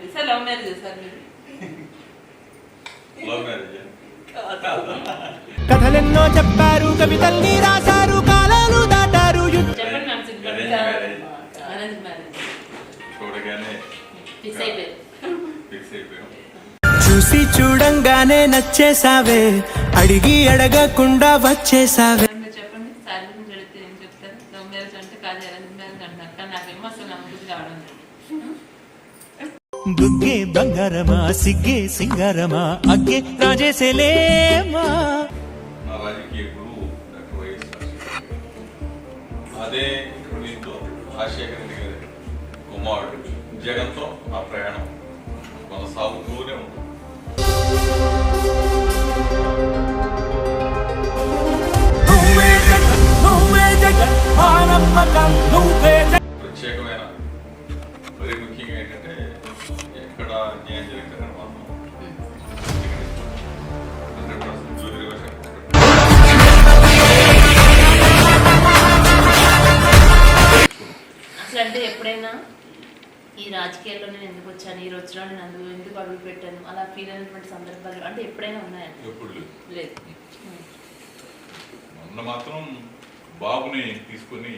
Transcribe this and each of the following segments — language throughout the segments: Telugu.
అర్థమైంది సార్. లవ్ మ్యారేజ్ సార్ మీరు? లవ్ మ్యారేజ్ కథలెన్నో చెప్పారు, కవితల్ని రాశారు, కాలాలు దాటారు. చెప్పండి మ్యామ్. అరేంజ్ మ్యారేజ్ చూడగానే ఫిక్స్ అయిపోయారు. చూసి చూడంగానే నచ్చేసావే, అడిగి అడగకుండా వచ్చేసావే. చెప్పండి సార్ గురించి అడిగితే ఏం చెప్తారు? లవ్ మ్యారేజ్ అంటే కాదు, అరేంజ్ మ్యారేజ్ అంటున్నారు. కానీ నాకేమో అసలు నమ్మకం కావడం లేదు. బుగ్గే బంగారమా, సిగ్గే సింగారమా, అగ్గే రాజేసేలేమా. నా రాజకీయ గురువు డాక్టర్ వైఎస్ అదే దీంతో రాజశేఖర రెడ్డి గారి కుమారుడు జగన్తో ఆ ప్రయాణం కొనసాగుతూనే ఉంటుంది. ప్రత్యేకమైన మరి ముఖ్యంగా ఏంటంటే ఎక్కడ న్యాయం జరిగితే మాత్రం 100% జూరీ అసలు అంటే ఎప్పుడైనా ఈ రాజకీయాల్లో నేను ఎందుకు వచ్చాను, ఈ రోజులో నేను ఎందుకు అడుగు పెట్టాను, అలా ఫీల్ అయినటువంటి సందర్భాలు అంటే ఎప్పుడైనా ఉన్నాయండి? ఎప్పుడు లేదు. మొన్న మాత్రం బాబుని తీసుకొని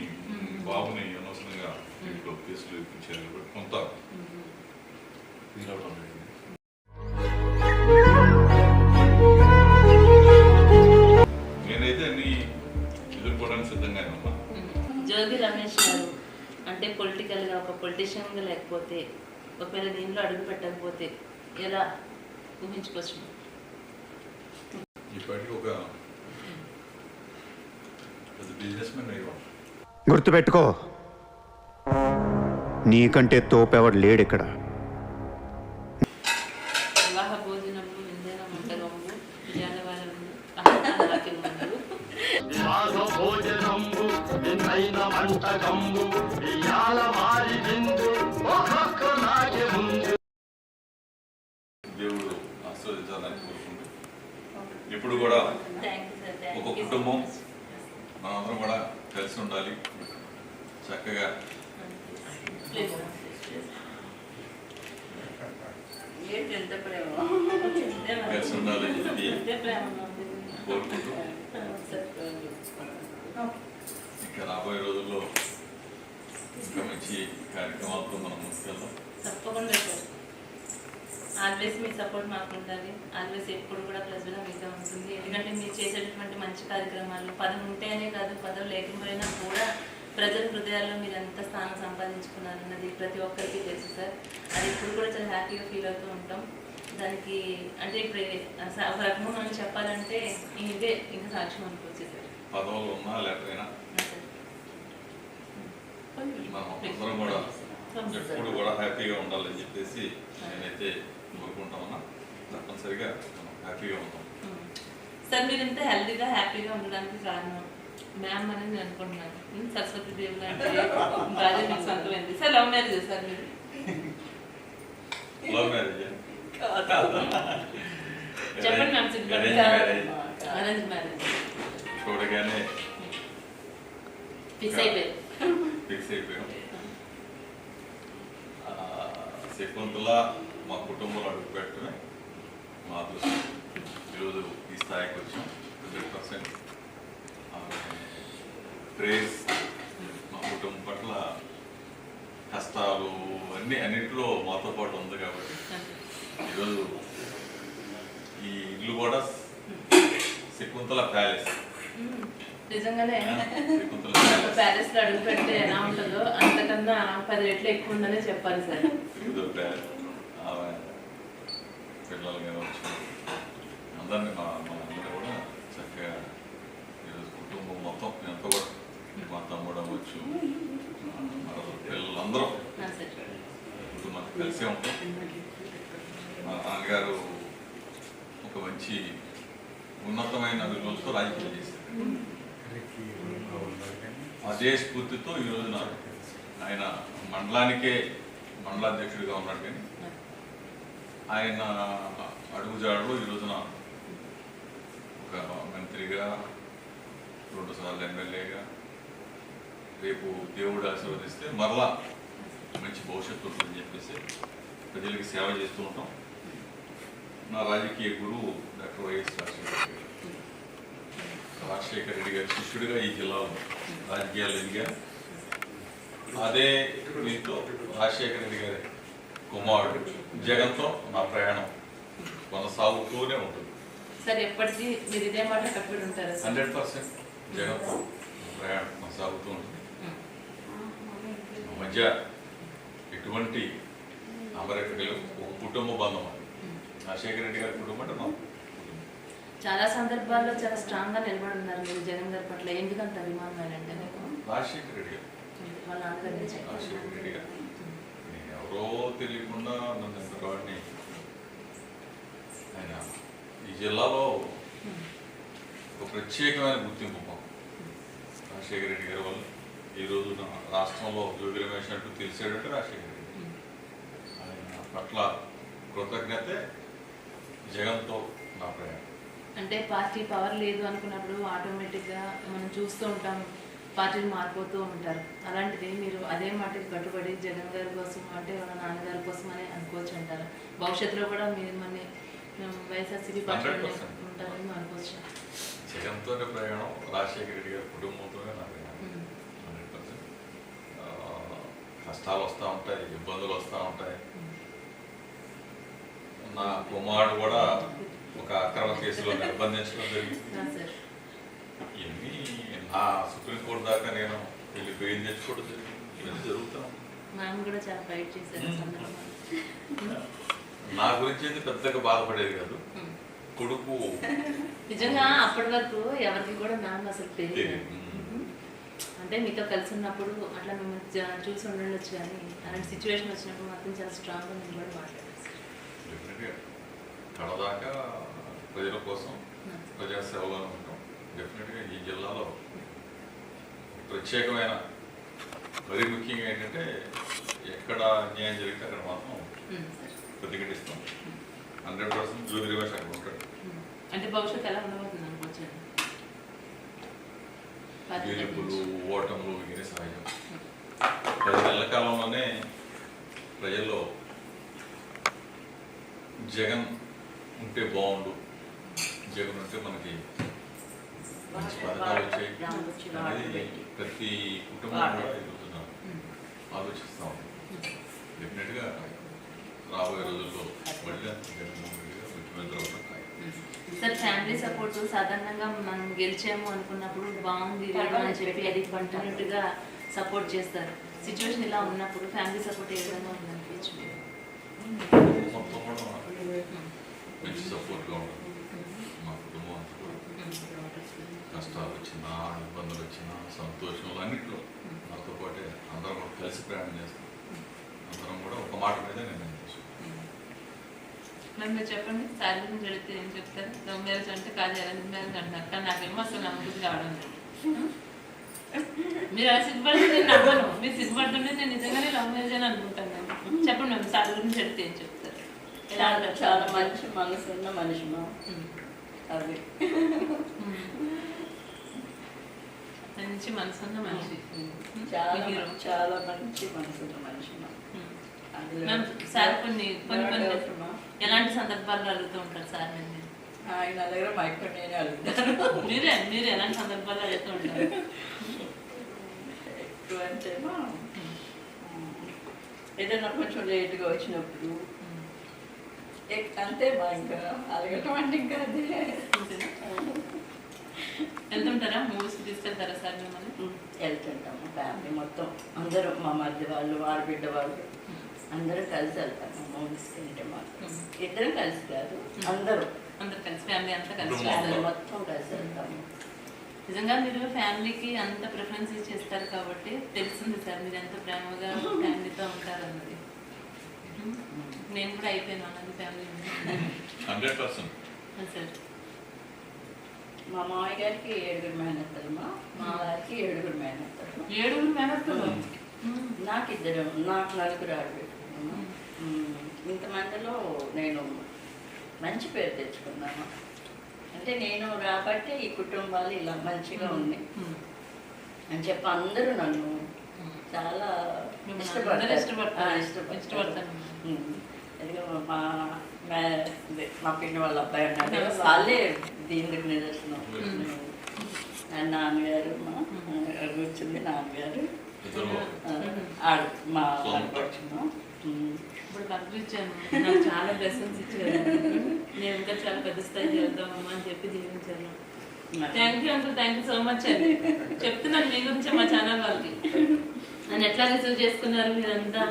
బాబుని అనవసరంగా ఇంట్లో కేసులు ఇప్పించారు కాబట్టి కొంత ఫీల్ అవడం జరిగింది. నేనైతే అన్ని ఎదుర్కోవడానికి సిద్ధంగానే ఉన్నా. జోగి రమేష్ గారు అంటే పొలిటికల్గా ఒక పొలిటీషియన్గా లేకపోతే ఒకవేళ దీనిలో అడుగు పెట్టకపోతే ఎలా ఊహించుకోవచ్చు? ఇప్పటికీ ఒక బిజినెస్ మ్యాన్ అయ్యాం. గుర్తుపెట్టుకో, నీకంటే తోపెవడు లేడు ఇక్కడ. వివాహ భోజనము, విందైన వంటకము, దేవుడు ఆశీర్వదించాలని కోరుకుంటూ ఇప్పుడు కూడా ఒక కుటుంబం మనందరం కూడా కలిసి ఉండాలి, చక్కగా కలిసి ఉండాలి కోరుకుంటూ ఇంకా రాబోయే రోజుల్లో ఇంకా మంచి కార్యక్రమాలతో మనం ముందుకెళ్దాం. తప్పకుండా సార్. ఆల్వేస్ మీ సపోర్ట్ మాకు ఉండాలి. ఆల్వేస్ ఎప్పుడు కూడా ప్రజలు మీతో ఉంటుంది. ఎందుకంటే మీరు చేసేటటువంటి మంచి కార్యక్రమాలు పదవి ఉంటేనే కాదు, పదవి లేకపోయినా కూడా ప్రజల హృదయాల్లో మీరు ఎంత స్థానం సంపాదించుకున్నారన్నది ప్రతి ఒక్కరికి తెలుసు సార్. అది ఇప్పుడు కూడా చాలా హ్యాపీగా ఫీల్ అవుతూ ఉంటాం. దానికి అంటే ఇప్పుడు ఒక రకంగా మనం చెప్పాలంటే ఇదే ఇంకా సాక్ష్యం అనుకోవచ్చు సార్. పదవులు ఉన్నా లేకపోయినా మనం అందరం కూడా ఎప్పుడు కూడా హ్యాపీగా ఉండాలని చెప్పేసి నేనైతే కోరుకుంటా ఉన్నా. తప్పనిసరిగా మనం హ్యాపీగా ఉంటాం సార్. మీరు ఇంత హెల్తీగా హ్యాపీగా ఉండడానికి కారణం మ్యామ్ అని నేను అనుకుంటున్నాను. సరస్వతి దేవి లాంటి బాగా మీకు సొంతమైంది సార్. లవ్ మ్యారేజ్ సార్ మీరు? లవ్ మ్యారేజ్ చెప్పండి మ్యామ్. అరేంజ్ మ్యారేజ్ చూడగానే ఫిక్స్ అయిపోయారు. శకుంతల మా కుటుంబంలో అడుగు పెట్టడమే మా అదృష్టం. ఈరోజు ఈ స్థాయికి వచ్చాం. 100% ప్రేజ్ మా కుటుంబం పట్ల కష్టాలు అన్నింటిలో మాతో పాటు ఉంది కాబట్టి ఈరోజు ఈ ఇల్లు కూడా శకుంతల ప్యాలెస్. నిజంగానే ప్యాలెస్ లో అడుగు పెడితే ఎలా ఉంటుందో అంతకన్నా 10 రెట్లు ఎక్కువ ఉందనే చెప్పాలి సార్. పిల్లలు కావచ్చు, అందరినీ మా అందరూ కూడా చక్కగా ఈరోజు కుటుంబం మొత్తం ఎంత కూడా మా తమ్ముడు అవ్వచ్చు, పిల్లలందరూ కుటుంబానికి కలిసే ఉంటాం. మా నాన్నగారు ఒక మంచి ఉన్నతమైన విలువలతో రాజకీయం చేశారు. అదే స్ఫూర్తితో ఈ రోజున ఆయన మండలానికే మండలాధ్యక్షుడిగా ఉన్నాడు. కానీ ఆయన అడుగుజాడలో ఈ రోజున ఒక మంత్రిగా, 2 సార్లు ఎమ్మెల్యేగా, రేపు దేవుడు ఆశీర్వదిస్తే మరలా మంచి భవిష్యత్తు ఉంటుందని చెప్పేసి ప్రజలకి సేవ చేస్తూ ఉంటాం. నా రాజకీయ గురువు డాక్టర్ వైఎస్ రాజశేఖర రెడ్డి గారి శిష్యుడిగా ఈ జిల్లాలో రాజకీయాలు ఎదిగారు. అదే మీతో రాజశేఖర రెడ్డి గారి కుమారుడు జగన్తో నా ప్రయాణం కొనసాగుతూనే ఉంటుంది. సార్ ఎప్పటికీ మీరు ఇదే మాట కట్టుబడి ఉంటారా? 100% జగన్తో ప్రయాణం కొనసాగుతూ ఉంటుంది. మధ్య ఎటువంటి అమరికలు ఒక కుటుంబ బంధం అది. రాజశేఖర రెడ్డి గారి కుటుంబం అంటే మా చాలా సందర్భాల్లో చాలా స్ట్రాంగ్ గా నిలబడి ఉన్నారు మీరు జగన్ గారి పట్ల. ఎందుకంత అభిమానం అంటే రాజశేఖర రెడ్డి గారు వాళ్ళ నాన్నగారి నుంచి రాజశేఖర రెడ్డి గారు నేను ఎవరో తెలియకుండా నన్ను ఎంతవాడిని ఆయన ఈ జిల్లాలో ఒక ప్రత్యేకమైన గుర్తింపు మాకు రాజశేఖర రెడ్డి గారి వల్ల ఈరోజు నా రాష్ట్రంలో జోగి రమేష్ అంటూ తెలిసాడంటే రాజశేఖర రెడ్డి. ఆయన పట్ల కృతజ్ఞతే జగన్తో నా ప్రయాణం. అంటే పార్టీ పవర్ లేదు అనుకున్నప్పుడు ఆటోమేటిక్గా మనం చూస్తూ ఉంటాం, పార్టీలు మారిపోతూ ఉంటారు. అలాంటిది మీరు అదే మాటకి కట్టుబడి జగన్ గారి కోసం అంటే వాళ్ళ నాన్నగారి కోసం అని అనుకోవచ్చు అంటారా? భవిష్యత్తులో కూడా మీరు మన వైఎస్ఆర్సీపీ పార్టీలో ఉంటారని అనుకోవచ్చు. జగన్తోనే ప్రయాణం, రాజశేఖర రెడ్డి గారి కుటుంబంతోనే నా ప్రయాణం. 100%. కష్టాలు వస్తూ ఉంటాయి, ఇబ్బందులు వస్తూ ఉంటాయి. నా కుమారుడు కూడా ఒక అక్రమ కేసులో నిర్బంధించడం జరిగింది. ఇవన్నీ నా సుప్రీంకోర్టు దాకా నేను వెళ్ళి బెయిల్ తెచ్చుకోవడం జరిగింది. ఇవన్నీ జరుగుతాం. నా గురించి అయితే పెద్దగా బాధపడేది కాదు. కొడుకు నిజంగా అప్పటి వరకు ఎవరికి కూడా మ్యామ్ అసలు తెలియదు. అంటే మీతో కలిసి ఉన్నప్పుడు అట్లా మిమ్మల్ని చూసి ఉండొచ్చు, కానీ అలాంటి సిచ్యువేషన్ వచ్చినప్పుడు మాత్రం చాలా స్ట్రాంగ్గా నిలబడి మాట్లాడారు. కడదాకా ప్రజల కోసం ప్రజాసేవలో ఉంటాం. డెఫినెట్గా ఈ జిల్లాలో ప్రత్యేకమైన మరీ ముఖ్యంగా ఏంటంటే ఎక్కడ అన్యాయం జరిగితే అక్కడ మాత్రం ప్రతిఘటిస్తాం. 100% జోగి రమేష్ అక్కడ ఉంటాడు. అంటే భవిష్యత్తు ఎలా ఉండబోతుంది అనుకోవచ్చు? గెలుపులు ఓటములు ఇవన్నీ సహజం. 10 నెలల కాలంలోనే ప్రజల్లో జగన్ ఉంటే బాగుండు, జగన్ ఉంటే మనకి మంచి పథకాలు వచ్చాయి అనేది ప్రతి కుటుంబం కూడా ఎదుగుతున్నారు, ఆలోచిస్తూ ఉంది. డెఫినెట్గా రాబోయే రోజుల్లో మళ్ళీ జగన్మోహన్ రెడ్డి గారు ముఖ్యమంత్రి అవుతారు. సార్ ఫ్యామిలీ సపోర్ట్ సాధారణంగా మనం గెలిచాము అనుకున్నప్పుడు బాగుంది అని చెప్పి అది కంటిన్యూటీగా సపోర్ట్ చేస్తారు. సిచ్యువేషన్ ఇలా ఉన్నప్పుడు ఫ్యామిలీ సపోర్ట్ ఏ విధంగా ఉందనిపించింది? మొత్తం కూడా మంచి సపోర్ట్గా ఉంటుంది. మా కుటుంబం అంతా కూడా కష్టాలు వచ్చినా, ఇబ్బందులు వచ్చినా, సంతోషంలో అన్నింటిలో నాతో పాటే అందరం కూడా కలిసి ప్రయాణం చేస్తాం. అందరం కూడా ఒక మాట మీద నిర్ణయం చేసుకుంటాం. మరి మీరు చెప్పండి, సార్ గురించి అడిగితే ఏం చెప్తారు? లవ్ మ్యారేజ్ అంటే కాదు, అరేంజ్ మ్యారేజ్ అంటున్నారు, కానీ నాకేమో అసలు నమ్మకం కావడం లేదు. మీరు అలా సిగ్గుపడితే నేను నమ్మను, మీరు సిగ్గుపడుతుంటే నేను నిజంగానే లవ్ మ్యారేజ్ అని అనుకుంటాను. చెప్పండి మ్యామ్, సార్ గురించి అడిగితే ఏం చెప్తారు? చాలా చాలా మంచి మనసు ఉన్న మనిషి మా అది మంచి మనసు ఉన్న మనిషి, చాలా చాలా మంచి మనసు ఉన్న మనిషి మా. సార్ కొన్ని ఎలాంటి సందర్భాల్లో అడుగుతూ ఉంటారు సార్? ఆయన దగ్గర మైక్ నేనే అడుగుతాను. మీరు ఎలాంటి సందర్భాల్లో అడుగుతూ ఉంటారు? ఎక్కువ అంటేమో ఏదైనా కొంచెం లేట్గా వచ్చినప్పుడు అంతే మా, ఇంకా అడగటం అంటే ఇంకా అదే. వెళ్తుంటారా మూవీస్ తీసుకెళ్తారా సార్ మిమ్మల్ని? వెళ్తుంటాము ఫ్యామిలీ మొత్తం, అందరూ మా మధ్య వాళ్ళు, ఆడబిడ్డ వాళ్ళు అందరూ కలిసి వెళ్తాము మూవీస్కి. అంటే మాకు ఇద్దరం కలిసి కాదు, అందరూ కలిసి ఫ్యామిలీ అంతా కలిసి మొత్తం కలిసి వెళ్తాము. నిజంగా మీరు ఫ్యామిలీకి అంత ప్రిఫరెన్స్ చేస్తారు కాబట్టి తెలిసింది సార్ మీరు ఎంత ప్రేమగా ఫ్యామిలీతో ఉంటారు అన్నది. నేను కూడా అయిపోయాను అన్నది ఫ్యామిలీ 100%. సార్. మా మామయ్య గారికి 7 మేనత్తలు, మా వారికి 7 మేనత్తలు. 7 మేనత్తలు? నాకు 2, నాకు 4 ఆడబెట్టుకున్నాను. ఇంతమందిలో నేను మంచి పేరు తెచ్చుకున్నాను. అంటే నేను రాబట్టి ఈ కుటుంబాలు ఇలా మంచిగా ఉన్నాయి అని చెప్పి అందరూ నన్ను చాలా ఇష్టపడతారు. ఇదిగో మా పిన్ని వాళ్ళ అబ్బాయి ఉన్నారు వాళ్ళే దీనికి నిదర్శనం. నాన్నగారు కూర్చుంది నాన్నగారు ఆడు మా ఆడపడుచున్నాం. ఇప్పుడు పంపించాను, నాకు చాలా బ్లెస్సింగ్స్ ఇచ్చారు. నేను ఇంకా చాలా పెద్ద స్థాయి చేద్దామమ్మా అని చెప్పి దీవించాను. Thank you uncle, thank you so much అండి. చెప్తున్నాను మీ గురించి మా ఛానల్ వాళ్ళకి. నన్ను ఎట్లా రిసీవ్ చేసుకున్నారు మీరంతా,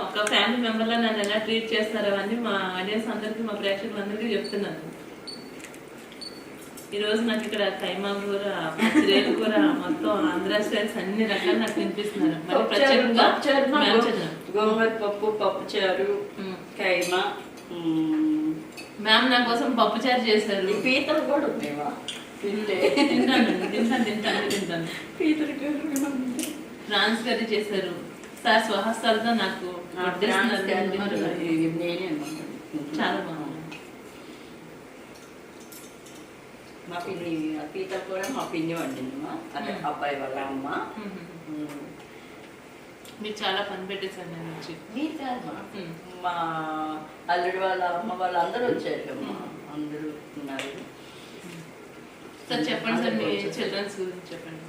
ఒక ఫ్యామిలీ మెంబర్లా నన్ను ఎలా ట్రీట్ చేస్తారు అవన్నీ మా ఆడియన్స్ అందరికీ, మా ప్రేక్షకులందరికీ చెప్తున్నాను. ఈరోజు నాకు ఇక్కడ కైమా కూర, పచ్చిరేలు కూర, మొత్తం ఆంధ్ర స్టైల్స్ అన్ని రకాలు నాకు వినిపిస్తున్నారు. మరి ప్రత్యేకంగా గోంగూర పప్పు, పప్పుచారు, కైమా. మ్యామ్ నా కోసం పప్పుచారు చేశారు. పీతలు కూడా ఉండేవా? తింటాను. పీతలు ఫ్రాన్స్ కర్రీ చేశారు సార్, స్వహస్తాలతో నాకు చాలా బాగుంది. మా పిన్ని పీతలు కూడా మా పిన్ని వండింది, అదే అబ్బాయి వాళ్ళ అమ్మ. మీరు చాలా పని పెట్టేశారు నేను వచ్చి. మీరు కాదు, మా అల్లుడు వాళ్ళ అమ్మ వాళ్ళు అందరూ వచ్చారు, అందరూ ఉన్నారు. సార్ చెప్పండి సార్, మీ చిల్డ్రన్స్ గురించి చెప్పండి.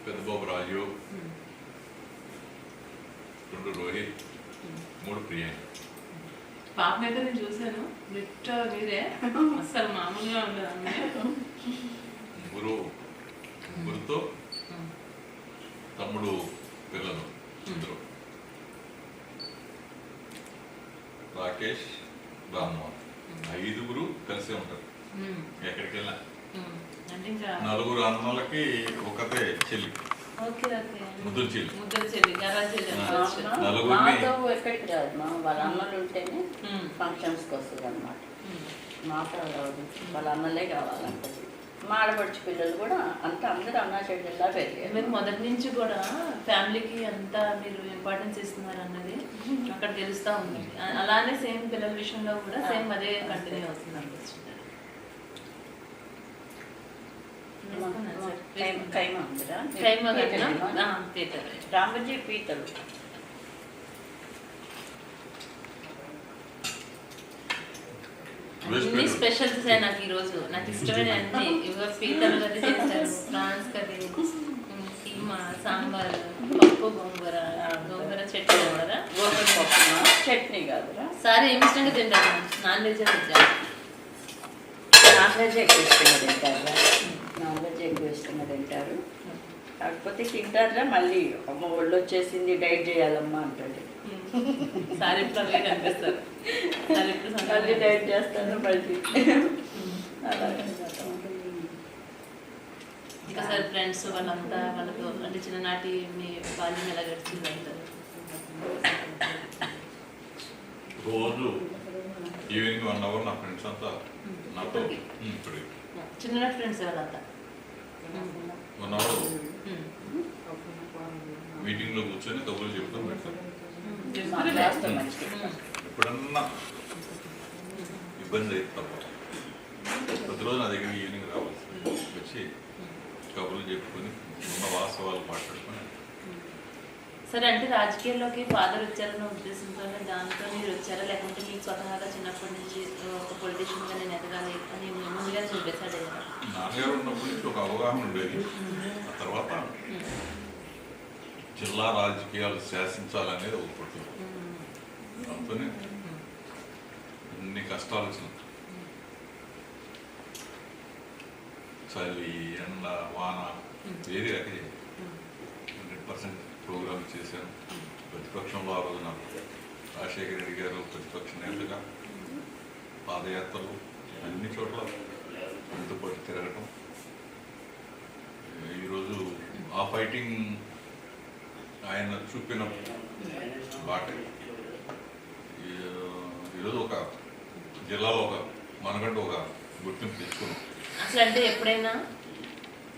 పెద్ద బాబు రాజు, 2 రోహిత్, 3 ప్రియ. పాపం అయితే నేను చూశాను, లిఫ్ట్ మీరే అసలు మామూలుగా ఉండదు. గురుతో తమ్ముడు పిల్లలు ఇద్దరు, రాకేష్, రామ్మోహన్. 5 కలిసే ఉంటారు ఎక్కడికి వెళ్ళినా. 4 అన్నలకి ఒకతే చెల్లి, ముద్దుల చెల్లి. మాతో ఎక్కడికి రాదు, వాళ్ళ అన్నలు ఉంటేనే ఫంక్షన్స్కి వస్తుంది అన్నమాట. మాతో రాదు, వాళ్ళ అన్నలే కావాలంటే. మా ఆడపడుచు పిల్లలు కూడా అంతా అందరూ అన్నా చెల్లెల్లా పెరిగారు. మీరు మొదటి నుంచి కూడా ఫ్యామిలీకి అంతా మీరు ఇంపార్టెన్స్ ఇస్తున్నారు అన్నది అక్కడ తెలుస్తూ ఉంది. అలానే సేమ్ పిల్లల విషయంలో కూడా సేమ్ అదే కంటిన్యూ అవుతుంది అనిపిస్తుంది. రామజీ పీతలు అన్ని స్పెషల్స్ నాకు ఈరోజు. నాకు ఇష్టమైన అన్ని పీతలు కర్రీ చేశారు, ప్రాన్స్ కర్రీ, కీమా, సాంబార్, పప్పు, గోంగూర చట్నీ. గోంగూర పప్పు చట్నీ కాదురా సార్ ఏమి ఇష్టంగా తింటారు? నాన్ వెజ్ తింటారు? నాన్ వెజ్ ఎక్కువ ఇష్టంగా తింటారు, నాన్ వెజ్ ఎక్కువ ఇష్టంగా తింటారు. కాకపోతే తింటారా మళ్ళీ అమ్మ ఒళ్ళు వచ్చేసింది డైట్ చేయాలమ్మా అంటుంది. సార్ ఎప్పుడు అవే కనిపిస్తారు, మళ్ళీ డైట్ చేస్తాను మళ్ళీ అలాగే. ఇంకా సార్ ఫ్రెండ్స్ వాళ్ళంతా వాళ్ళతో అంటే చిన్ననాటి మీ బాల్యం ఎలా గడిచింది అంటారు? రోజు ఈవినింగ్ 1 అవర్ నా ఫ్రెండ్స్ అంతా నాతో చిన్ననాటి ఫ్రెండ్స్ వాళ్ళంతా 1 అవర్ మీటింగ్లో కూర్చొని కబుర్లు చెప్తాం పెడతాం. ఎప్పుడన్నా ఇబ్బంది అయితే తప్ప ప్రతిరోజు నా దగ్గర ఈవినింగ్ రావాల్సి వచ్చి కబుర్లు చెప్పుకొని ఉన్న వాస్తవాలు మాట్లాడుకొని. సరే, అంటే రాజకీయాల్లోకి ఫాదర్ వచ్చారన్న ఉద్దేశంతో దాంతో మీరు వచ్చారా, లేకుంటే మీకు స్వతహాగా చిన్నప్పటి నుంచి ఒక పొలిటీషియన్గా నేను ఎదగాలి అని ముందుగా చూపేశాడు కదా? నాన్నగారు ఉన్నప్పటి నుంచి ఒక అవగాహన ఉండేది. ఆ తర్వాత జిల్లా రాజకీయాలు శాసించాలనేది ఒక పట్టు. దాంతోనే అన్ని కష్టాలు వచ్చినాయి. చలి, ఎండ, వాన ఏది రకం 100% ప్రోగ్రామ్ చేశాను. ప్రతిపక్షంలో ఆ రోజున రాజశేఖర రెడ్డి గారు ప్రతిపక్ష నేతగా పాదయాత్రలు అన్ని చోట్ల ఆయనతో పాటు తిరగటం. ఈరోజు ఆ ఫైటింగ్ ఆయన చూపిన బాట ఈరోజు ఒక జిల్లాలో ఒక మనకంటూ ఒక గుర్తింపు తెచ్చుకున్నాం. అసలు అంటే ఎప్పుడైనా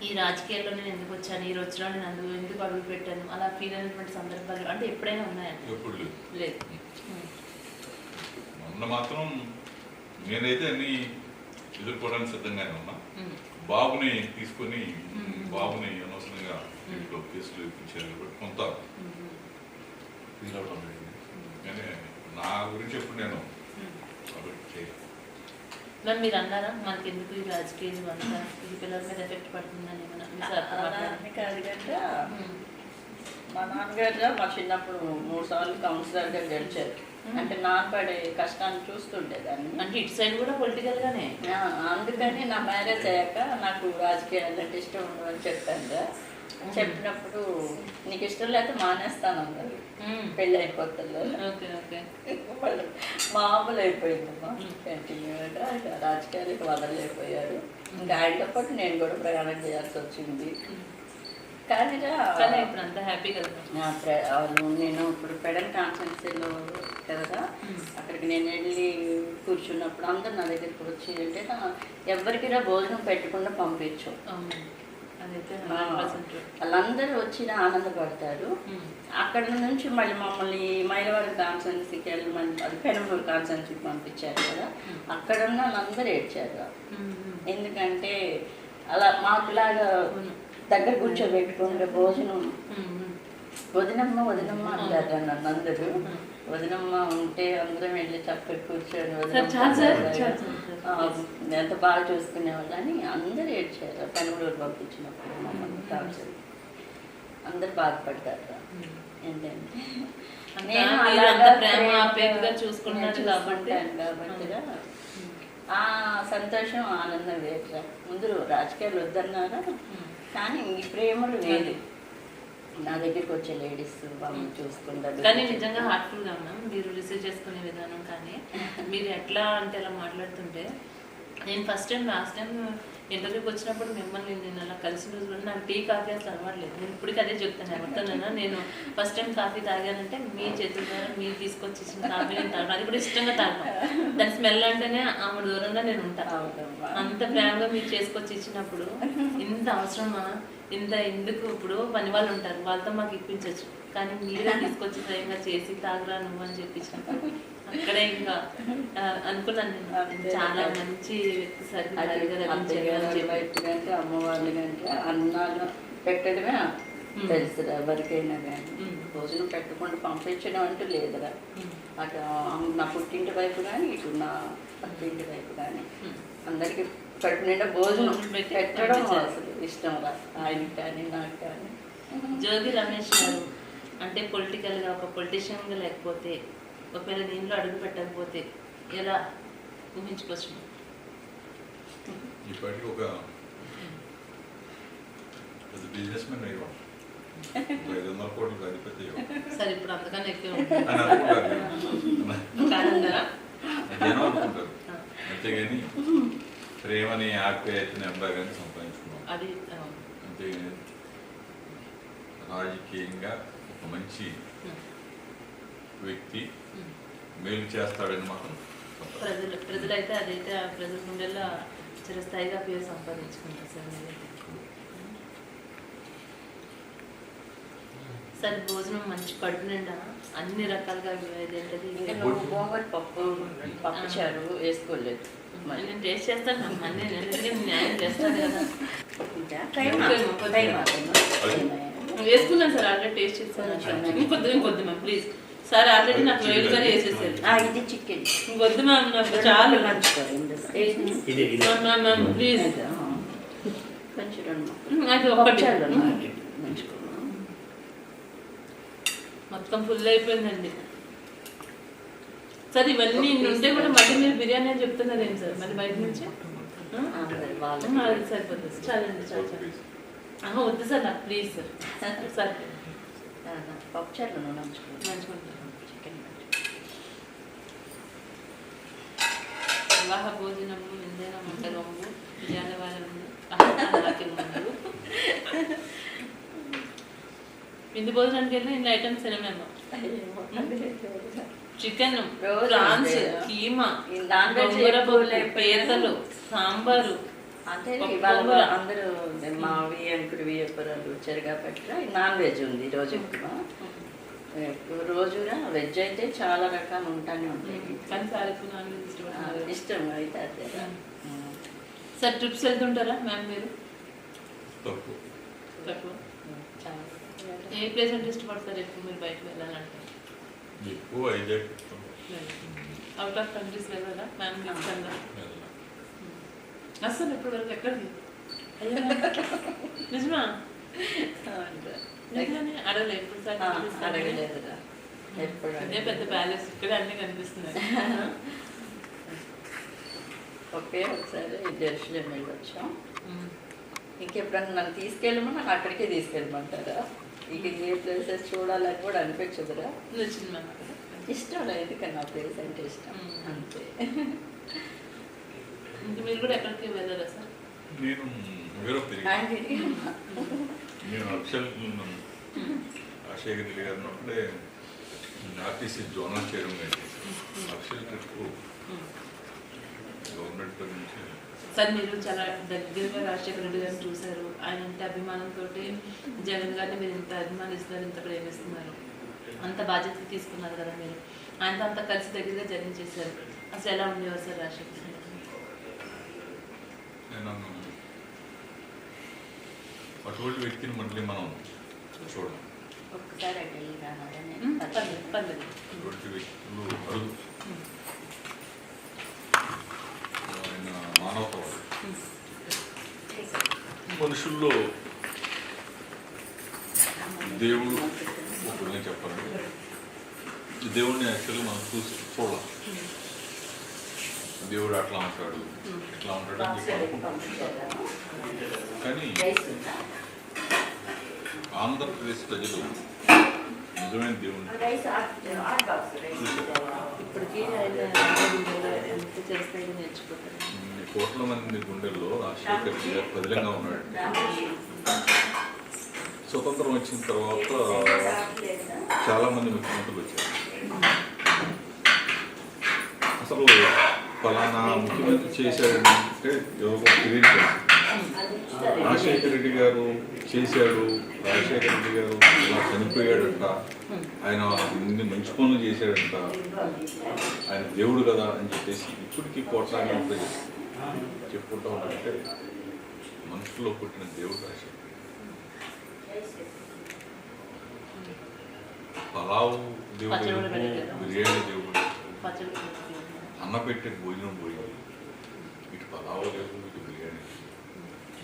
ఈ రాజకీయాల్లో నేను ఎందుకు వచ్చాను, ఈ రోజులో నేను ఎందుకు అడుగు పెట్టాను అలా ఫీల్ అయినటువంటి సందర్భాలు అంటే ఎప్పుడైనా ఉన్నాయా? ఎప్పుడు లేదు. మొన్న మాత్రం నేనైతే అన్ని ఎదుర్కోవడానికి సిద్ధంగానే ఉన్నా. బాబుని తీసుకొని బాబుని అనవసరంగా ఇంట్లో కేసులు ఇప్పించారు కాబట్టి కొంత ఫీల్ అవడం జరిగింది. కానీ నా గురించి ఎప్పుడు నేను అభివృద్ధి చేయను. మ్యామ్ మీరు అన్నారా మనకి ఎందుకు ఈ రాజకీయాలు అంతా ఇది పిల్లల మీద ఎఫెక్ట్ పడుతుందని ఏమన్నా మీ సార్తో మాట్లాడారా? అలా కాదు కదా, మా నాన్నగారు మా చిన్నప్పుడు 3 సార్లు కౌన్సిలర్గా గెలిచారు. అంటే నాన్నపడే కష్టాన్ని చూస్తుండేదాన్ని. అంటే ఇటు సైడ్ కూడా పొలిటికల్ గానే. అందుకని నా మ్యారేజ్ అయ్యాక నాకు రాజకీయాలు అంటే ఇష్టం ఉండవని చెప్పాను. చెప్పినప్పుడు నీకు ఇష్టం లేకపోతే మానేస్తాను అన్నారు. పెళ్ళి అయిపోతుంది ఓకే ఓకే వాళ్ళు మామూలు అయిపోయిందమ్మా. కంటిన్యూగా రాజకీయాలకు వదలలేకపోయారు. ఇంకా ఆయనతో పాటు నేను కూడా ప్రయాణం చేయాల్సి వచ్చింది. కానీ ఇప్పుడు అంతా హ్యాపీ కదా. నేను ఇప్పుడు పెడన్ కాన్స్టిట్యున్సీలో కదా, అక్కడికి నేను వెళ్ళి కూర్చున్నప్పుడు అందరు నా దగ్గరికి వచ్చి అంటే ఎవరికి భోజనం పెట్టకుండా పంపించు. వాళ్ళందరూ వచ్చి ఆనందపడతారు. అక్కడ నుంచి మళ్ళీ మమ్మల్ని మైలవరం కాన్స్టిట్యున్సీకి వెళ్ళి అది పెనమూరు కాన్స్టిట్యున్సీకి పంపించారు కదా, అక్కడ ఉన్న వాళ్ళందరూ ఏడ్చారు. ఎందుకంటే అలా మాకులాగా దగ్గర కూర్చోబెట్టుకుంటే భోజనం వదినమ్మ వదినమ్మ అంటారు నన్ను అందరూ. వదినమ్మ ఉంటే అందరం వెళ్ళి చక్కగా కూర్చొని ఎంత బాగా చూసుకునేవాళ్ళు అని అందరూ ఏడ్చారు. పెనుగూరు పంపించినప్పుడు మమ్మల్ని కాల్సి అందరు బాధపడ్డారు. ఏంటంటే నేను చూసుకుంటాను కాబట్టి ఆ సంతోషం ఆనందం వేరు. ముందు రాజకీయాలు వద్దన్నారా, కానీ ఈ ప్రేమలు వేరు. నా దగ్గరికి వచ్చే లేడీస్ వాళ్ళు చూసుకుంటారు. కానీ నిజంగా హార్ట్ఫుల్ గా ఉన్నాం మీరు రిసీవ్ చేసుకునే విధానం. కానీ మీరు ఎట్లా అంటే అలా మాట్లాడుతుంటే నేను ఫస్ట్ టైం లాస్ట్ టైం ఇంటర్వ్యూకి వచ్చినప్పుడు మిమ్మల్ని నేను అలా కలిసిన రోజు కూడా నాకు టీ కాఫీ అసలు అలవాట్లేదు. నేను ఇప్పటికీ అదే చెప్తాను ఎవరితోనైనా. నేను ఫస్ట్ టైం కాఫీ తాగానంటే మీ చేతుల ద్వారా మీరు తీసుకొచ్చి ఇచ్చిన కాఫీ నేను తాగను. అది కూడా ఇష్టంగా తాగను. దాని స్మెల్ అంటేనే ఆమె దూరంగా నేను ఉంటాను. అంత ప్రేమగా మీరు చేసుకొచ్చి ఇచ్చినప్పుడు ఇంత అవసరమా, ఇంత ఎందుకు? ఇప్పుడు పని వాళ్ళు ఉంటారు, వాళ్ళతో మాకు ఇప్పించవచ్చు. కానీ మీరే తీసుకొచ్చి స్వయంగా చేసి తాగరా నువ్వు అని చెప్పించినప్పుడు అక్కడే ఇంకా అనుకున్నాను నేను చాలా మంచి వ్యక్తి కంటే అమ్మవాళ్ళు కంటే అన్నాలు పెట్టడమే తెలుసురా ఎవరికైనా. కానీ భోజనం పెట్టకుండా పంపించడం అంటూ లేదురా. అటు నా పుట్టింటి వైపు కానీ ఇటు నా పట్టింటి వైపు కానీ అందరికీ కడుపు నిండా భోజనం పెట్టడం అసలు ఇష్టం రా, ఆయనకి కానీ నాకు కానీ. జోగి రమేష్ గారు అంటే పొలిటికల్గా ఒక పొలిటీషియన్గా లేకపోతే ఒకవేళ దీంట్లో అడుగు పెట్టకపోతే ఎలా ఊహించుకోవచ్చు? ఇప్పటికీ ఒక బిజినెస్ మ్యాన్ అయ్యో 500 కోట్లకు అధిపతి సరే ఇప్పుడు అంతకన్నా ఎక్కువ జనం అనుకుంటారు. అంతేగాని ప్రేమని ఆప్యాయతని అబ్బాయిని సంపాదించుకున్నాం. అది అంతేగాని రాజకీయంగా ఒక మంచి వ్యక్తి మేలు చేస్తాడని మాత్రం ప్రజలైతే అదైతే ఆ ప్రజల గుండెల్లో చిరస్థాయిగా పేరు సంపాదించుకుంటారు సార్. సార్ భోజనం మంచి కడుపు నిండా అన్ని రకాలుగా ఏంటది గోంగూర పప్పుచారు వేసుకోలేదు. నేను టేస్ట్ చేస్తాను అన్నీ న్యాయం చేస్తాను కదా. వేసుకున్నాను సార్, ఆల్రెడీ టేస్ట్ చేస్తాను. ఇంకొద్దు మ్యామ్ ప్లీజ్. సార్ ఆల్రెడీ నాకు వేలుగానే వేసేసారు. ఇది చికెన్ ఇంకొద్దు మ్యామ్, నాకు చాలా మ్యామ్ ప్లీజ్. అది ఒక్కటి మొత్తం ఫుల్ అయిపోయిందండి సార్. ఇవన్నీ ఉంటే కూడా మళ్ళీ మీరు బిర్యానీ అని చెప్తున్నారు ఏం సార్ మళ్ళీ బయట నుంచి? సరిపోతుంది చాలండి చాలా. వద్దు సార్ నాకు ప్లీజ్ సార్. సార్ పప్పుచారు మంచుకుంటాను. వివాహ భోజనము విందైన మంటగమ్ము విజయవాడము మందు విందు భోజనానికి వెళ్ళి ఇన్ని ఐటమ్స్ తినమేమో. చికెన్, ప్రాన్స్, కీమా, పీతలు, సాంబారు. అంటే అందరూ మా వియంకుడు వియ్యపురాలు వచ్చారు కాబట్టి నాన్ వెజ్ ఉంది ఈరోజు. ఎక్కువ రోజుగా వెజ్ అయితే చాలా రకాలు ఉంటానే ఉంటాయి. కానీ సార్ ఎక్కువ నాన్ వెజ్ ఇష్టం అయితే అదే. సార్ ట్రిప్స్ వెళ్తుంటారా మ్యామ్ మీరు? తక్కువ. ఏ ప్లేస్ అంటే ఇష్టపడతారు ఎక్కువ మీరు బయటకు వెళ్ళాలంటే? ఎక్కువ వైజాగ్ అవుట్ ఆఫ్ కంట్రీస్ వెళ్ళారా ఫ్యామిలీస్ కన్నా? అసలు ఇప్పుడు వరకు ఎక్కడికి అయ్యా నిజమా? నిజమని అడగలేదు ఎప్పుడు సార్ అడగలేదురా ఎప్పుడు అదే పెద్ద ప్యాలెస్ ఇక్కడ అన్నీ కనిపిస్తున్నాయి. ఒకసారి జెరూసలేం వెళ్ళొచ్చాం. ఇంకెప్పుడన్నా నన్ను తీసుకెళ్ళమో నాకు అక్కడికే తీసుకెళ్ళమంటారా? ఇక ఏ ప్లేసెస్ చూడాలని కూడా అనిపించదురా. నచ్చింది మ్యామ్. ఇష్టం లేదు కానీ నా ప్లేస్ అంటే ఇష్టం అంతే. ఇంక మీరు కూడా ఎక్కడికి వెళ్ళారా సార్? నేను యూరోప్ తిరిగి నేను అక్షల్ రాజశేఖర్ రెడ్డి గారిని అప్పుడే ఆర్టీసీ జోనల్ చైర్మన్ అక్షల్ ట్రిప్కు గవర్నమెంట్ నుంచి. సార్ మీరు చాలా దగ్గరగా రాజశేఖర రెడ్డి గారిని చూశారు. ఆయన ఇంత అభిమానంతో జగన్ గారిని మీరు ఇంత అభిమానిస్తున్నారు, ఇంత ప్రేమిస్తున్నారు, అంత బాధ్యత తీసుకున్నారు కదా మీరు. ఆయనతో అంతా కలిసి దగ్గరగా జర్నీ చేశారు. అసలు ఎలా ఉండేవారు సార్ రాజశేఖర రెడ్డి? నేను అటువంటి వ్యక్తిని మళ్ళీ మనం చూడడం. ఒక్కసారి అటు వెళ్ళి రానారా నేను? పర్లేదు పర్లేదు. అటువంటి వ్యక్తులు అరుదు. ఆయన మానవతావాడు. మనుషుల్లో దేవుడు ఇప్పుడు నేను చెప్పాలంటే దేవుడిని యాక్చువల్గా మనం చూడాలి. దేవుడు అట్లా ఉంటాడు ఇట్లా ఉంటాడు అని చెప్పి అనుకుంటాం. కానీ ఆంధ్రప్రదేశ్ ప్రజలు నిజమైన దేవుడిని ఇప్పటికీ ఆయన ఎంత చేస్తాయో నేర్చుకుంటారు. ఇన్ని కోట్ల మంది గుండెల్లో రాజశేఖర్ రెడ్డి గారు ప్రజలంగా ఉన్నాడు. స్వతంత్రం వచ్చిన తర్వాత చాలా మంది ముఖ్యమంత్రులు వచ్చారు. అసలు ఫలానా ముఖ్యమంత్రి చేశాడంటే ఎవరో తెలియదు. రాజశేఖర రెడ్డి గారు చేశాడు, రాజశేఖర రెడ్డి గారు ఇలా చనిపోయాడంట, ఆయన ఇన్ని మంచి పనులు చేశాడంట, ఆయన దేవుడు కదా అని చెప్పేసి ఇప్పటికీ కోట్లాగా ఉంటుంది చెప్పుకుంటా ఉంటే మనుషుల్లో పుట్టిన దేవుడు రాజశేఖర. పలావు దేవుడు, బిర్యానీ దేవుడు, అన్న పెట్టే భోజనం పోయింది. ఇటు పలావు లేదు, ఇటు బిర్యానీ.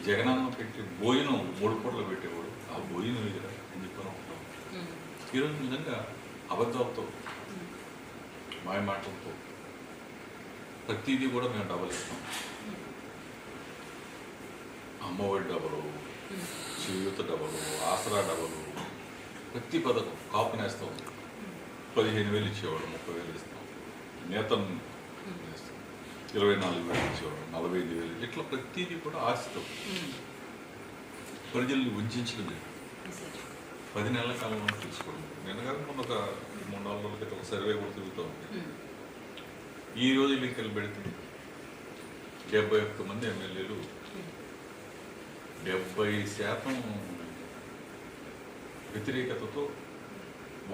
జగనన్న పెట్టే భోజనం 3 పూటలు పెట్టేవాడు, ఆ భోజనం ఇది అని చెప్పని ఉంటాం. ఈరోజు నిజంగా అబద్ధాలతో మాయ మాటలతో ప్రతిదీ కూడా మేము డబల్ ఇస్తాం. అమ్మఒడి డబలు, చేయూత డబలు, ఆసరా డబలు, ప్రతి పథకం కాపు నేస్తాం. 15,000 ఇచ్చేవాడు, 30,000 ఇస్తాం. నేతను ఇస్తాం, 24,000 ఇచ్చేవాడు, 45,000. ఇట్లా ప్రతిదీ కూడా ఆశతో ప్రజల్ని వంచడం. 10 నెలల కాలంలో తీసుకోవడం. నేను కాదు మొన్న ఒక 3-4 రోజుల క్రితం ఒక సర్వే కూడా తిరుగుతూ ఉంది. ఈ రోజు లెక్కలు పెడితే 71 మంది ఎమ్మెల్యేలు 70% వ్యతిరేకతతో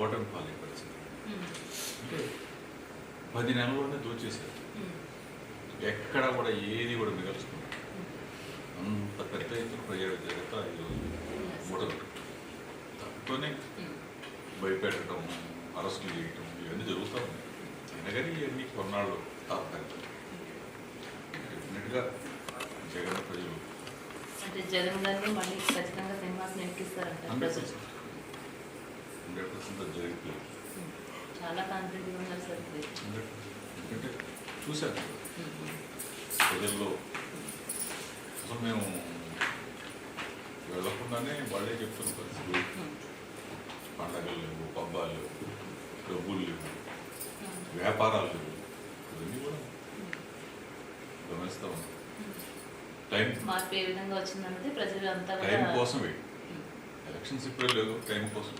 ఓటమి పాలే పరిస్థితి. అంటే 10 నెలల్లోనే దోచేశారు. ఎక్కడ కూడా ఏది కూడా మిగల్చుకున్నారు. అంత పెద్ద ఎత్తున ప్రజలు జరుగుతా ఈరోజు ఓటమి. తక్కువనే భయపెట్టడం, అరెస్టులు చేయటం ఇవన్నీ జరుగుతూ ఉన్నాయి. అయినా కానీ ఇవన్నీ కొన్నాళ్ళు తాత్కాలిక. డెఫినెట్గా జగన్ ప్రజలు అంటే జగన్ గారిని మళ్ళీ ఖచ్చితంగా సింహాసనం ఎక్కిస్తారంట. 100% జరిగిపోయింది. చాలా కాన్ఫిడెంట్గా ఉన్నారు సార్. ఎందుకంటే చూశాను ప్రజల్లో అసలు మేము వెళ్ళకుండానే వాళ్ళే చెప్తున్న పరిస్థితి. పండగలు లేవు, పబ్బాలు లేవు, డబ్బులు లేవు, వ్యాపారాలు లేవు. ఇవన్నీ కూడా గమనిస్తూ ఉన్నాం. మార్పు ఏ విధంగా వచ్చిందంటే ప్రజలు అంతా టైం కోసం ఎలక్షన్స్ ఇప్పుడు లేవు, టైం కోసం